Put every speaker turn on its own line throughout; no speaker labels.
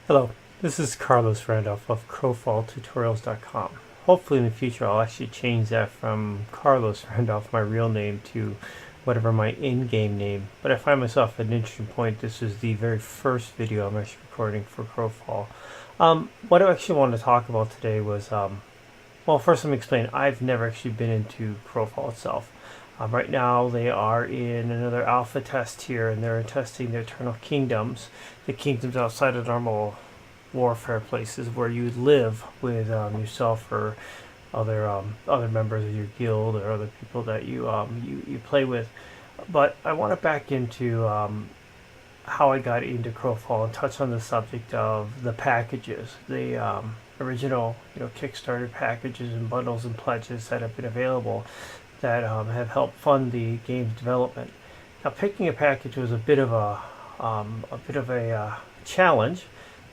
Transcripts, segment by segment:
Hello, this is Carlos Randolph of CrowfallTutorials.com. Hopefully in the future I'll actually change that from Carlos Randolph, my real name, to whatever my in-game name. But I find myself at an interesting point. This is the very first video I'm actually recording for Crowfall. What I actually wanted to talk about today was, well, first let me explain. I've never actually been into Crowfall itself. Right now they are in another alpha test here, and they're testing the Eternal Kingdoms, the kingdoms outside of normal warfare places where you live with yourself or other members of your guild or other people that you play with. But I want to back into how I got into Crowfall and touch on the subject of the packages, the original Kickstarter packages and bundles and pledges that have been available that have helped fund the game's development. Now, picking a package was a bit of a challenge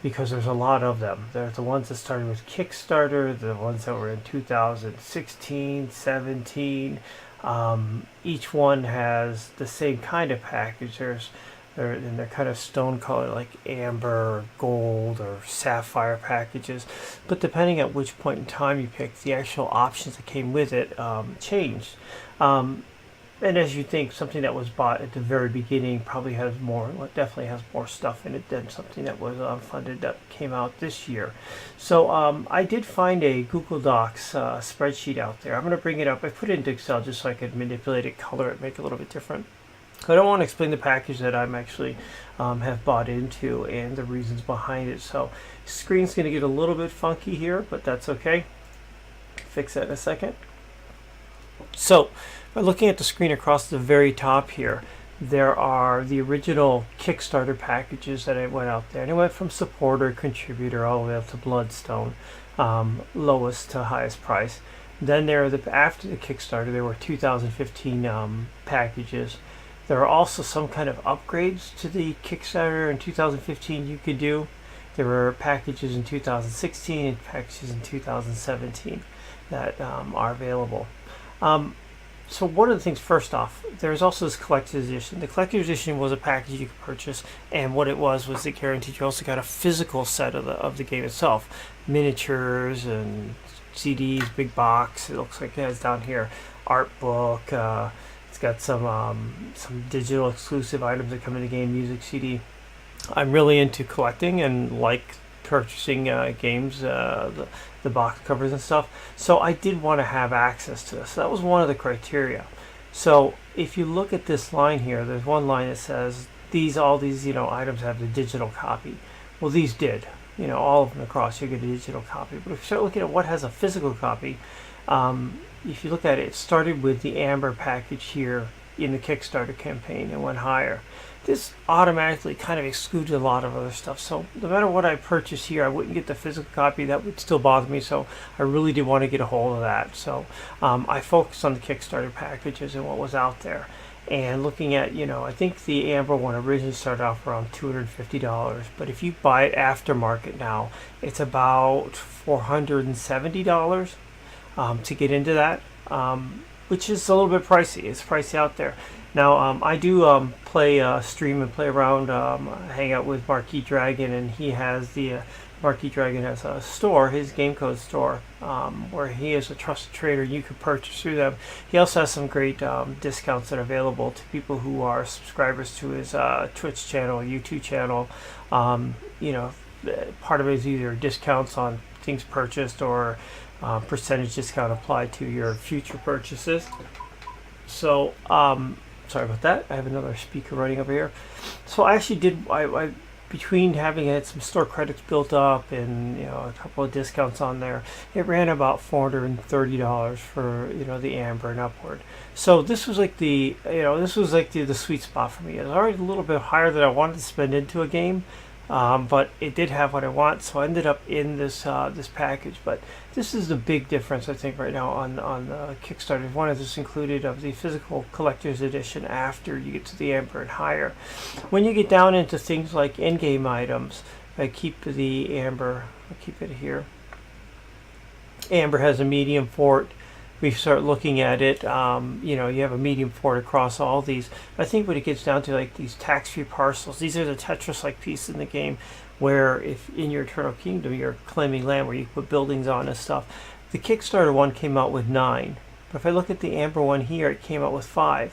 because there's a lot of them. There's the ones that started with Kickstarter, the ones that were in 2016, 17. Each one has the same kind of package. They're kind of stone color, like amber or gold or sapphire packages. But depending at which point in time you pick, the actual options that came with it changed. And as you think, something that was bought at the very beginning probably has more, well, definitely has more stuff in it than something that was funded that came out this year. So I did find a Google Docs spreadsheet out there. I'm going to bring it up. I put it into Excel just so I could manipulate it, color it, make it a little bit different. I don't want to explain the package that I'm actually have bought into and the reasons behind it. So screen's going to get a little bit funky here, but that's okay. Fix that in a second. So by looking at the screen across the very top here, there are the original Kickstarter packages that I went out there. And it went from supporter, contributor, all the way up to Bloodstone, lowest to highest price. Then there are after the Kickstarter, there were 2015 packages. There are also some kind of upgrades to the Kickstarter in 2015 you could do. There were packages in 2016 and packages in 2017 that are available. So one of the things, first off, there's also this collector's edition. The collector's edition was a package you could purchase, and what it was it guaranteed you also got a physical set of the game itself. Miniatures and CDs, big box. It looks like it has down here art book. It's got some digital exclusive items that come in the game, music CD. I'm really into collecting and like purchasing games, the box covers and stuff. So I did want to have access to this. So that was one of the criteria. So if you look at this line here, there's one line that says all these items have the digital copy. Well, these did. All of them across, you get a digital copy. But if you start looking at what has a physical copy, if you look at it, it started with the Amber package here in the Kickstarter campaign and went higher. This automatically kind of excluded a lot of other stuff. So no matter what I purchased here, I wouldn't get the physical copy. That would still bother me. So I really did want to get a hold of that. So I focused on the Kickstarter packages and what was out there. And looking at, I think the Amber one originally started off around $250. But if you buy it aftermarket now, it's about $470 to get into that, which is a little bit pricey. It's pricey out there. Now, I do stream and play around, hang out with Marquis Dragon, and he has Marquis Dragon has a store, his game code store, where he is a trusted trader. You can purchase through them. He also has some great discounts that are available to people who are subscribers to his Twitch channel, YouTube channel. Part of it is either discounts on things purchased or percentage discount applied to your future purchases. So, sorry about that. I have another speaker running over here. So I actually did, I between having had some store credits built up and a couple of discounts on there, it ran about $430 for the Amber and upward. So this was like the sweet spot for me. It was already a little bit higher than I wanted to spend into a game. But it did have what I want, so I ended up in this package. But this is the big difference, I think, right now on Kickstarter. One is this included of the physical collector's edition after you get to the Amber and higher. When you get down into things like in-game items, I keep the Amber. I'll keep it here. Amber has a medium fort. we start looking at it, you know, you have a medium for it across all these. I think when it gets down to like these tax-free parcels, these are the Tetris-like pieces in the game where if in your Eternal Kingdom you're claiming land where you put buildings on and stuff. The Kickstarter one came out with 9. But if I look at the Amber one here, it came out with 5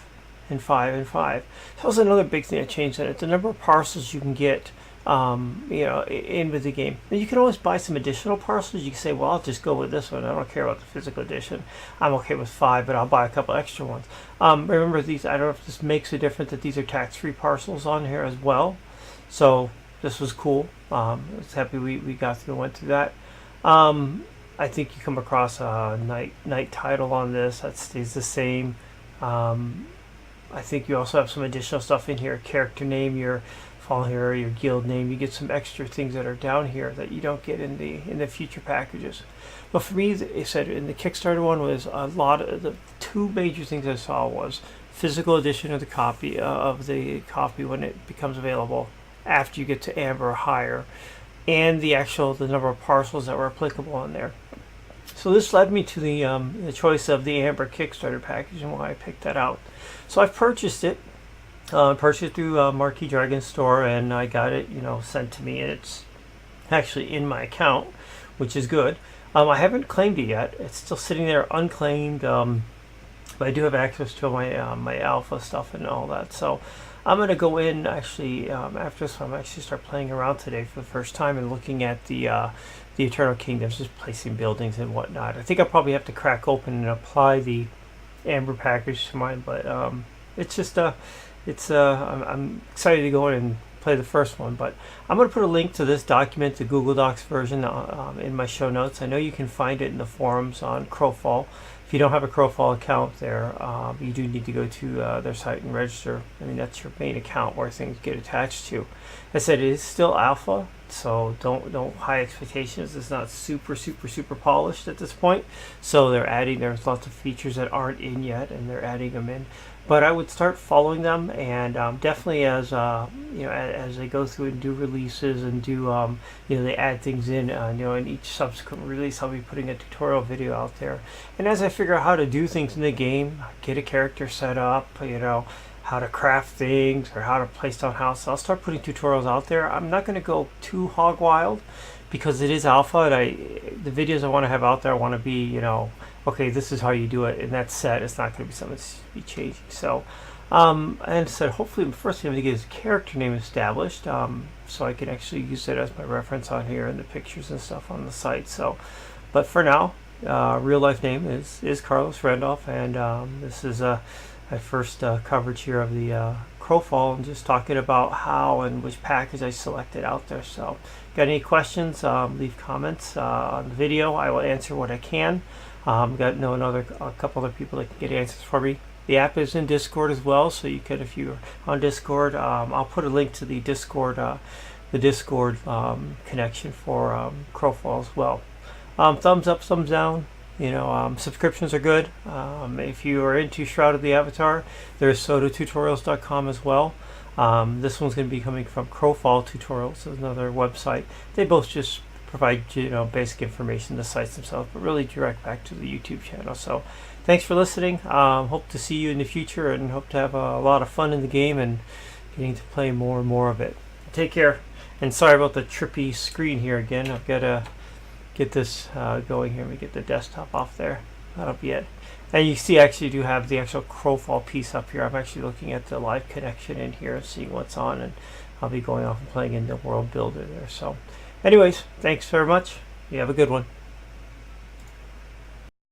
and 5 and 5. So that was another big thing that changed in it. The number of parcels you can get, you know, in with the game. And you can always buy some additional parcels. You can say, well, I'll just go with this one. I don't care about the physical edition. I'm okay with 5, but I'll buy a couple extra ones. Remember these, I don't know if this makes a difference that these are tax-free parcels on here as well. So this was cool. I was happy we got through and went through that. I think you come across a night title on this that stays the same. I think you also have some additional stuff in here, character name, your fall hero, your guild name. You get some extra things that are down here that you don't get in the future packages. But for me, it said in the Kickstarter one was a lot of the 2 major things I saw was physical edition of the copy when it becomes available after you get to Amber or higher, and the number of parcels that were applicable on there. So this led me to the choice of the Amber Kickstarter package and why I picked that out. So I've purchased it. Purchased it through Marquee Dragon Store, and I got it, you know, sent to me, and it's actually in my account, which is good. I haven't claimed it yet. It's still sitting there unclaimed, but I do have access to my my alpha stuff and all that. So I'm going to go in actually after this one. I'm actually start playing around today for the first time and looking at the Eternal Kingdoms, just placing buildings and whatnot. I think I'll probably have to crack open and apply the Amber package to mine, but it's just I'm excited to go in and play the first one. But I'm going to put a link to this document, the Google Docs version, in my show notes. I know you can find it in the forums on Crowfall. If you don't have a Crowfall account there, you do need to go to their site and register. I mean, that's your main account where things get attached to. I said it is still alpha, so don't high expectations. It's not super polished at this point. So there's lots of features that aren't in yet, and they're adding them in. But I would start following them, and definitely as you know, as they go through and do releases and do you know, they add things in. You know, in each subsequent release, I'll be putting a tutorial video out there. And as I figure out how to do things in the game, get a character set up, you know, how to craft things or how to place down houses, I'll start putting tutorials out there. I'm not going to go too hog wild because it is alpha, and the videos I want to have out there, I want to be, you know, okay, this is how you do it, and that's set. It's not going to be something that's be changing. So, and said hopefully first I'm going to get his character name established, so I can actually use it as my reference on here and the pictures and stuff on the site. So, but for now, real life name is Carlos Randolph, and this is my first coverage here of the Crowfall, and just talking about how and which package I selected out there. So, got any questions? Leave comments on the video. I will answer what I can. Got a couple other people that can get answers for me. The app is in Discord as well, so you could, if you're on Discord, I'll put a link to the Discord connection for Crowfall as well. Thumbs up, thumbs down. You know, subscriptions are good. If you are into Shroud of the Avatar, there's sototutorials.com as well. This one's going to be coming from Crowfall Tutorials, another website. They both just provide, you know, basic information, the sites themselves, but really direct back to the YouTube channel. So thanks for listening. Hope to see you in the future, and hope to have a lot of fun in the game and getting to play more and more of it. Take care, and sorry about the trippy screen here again. I've got to get this going here. Let me get the desktop off there. That'll be it. And you see, I actually do have the actual Crowfall piece up here. I'm actually looking at the live connection in here and seeing what's on, and I'll be going off and playing in the world builder there. So anyways, thanks very much. You have a good one.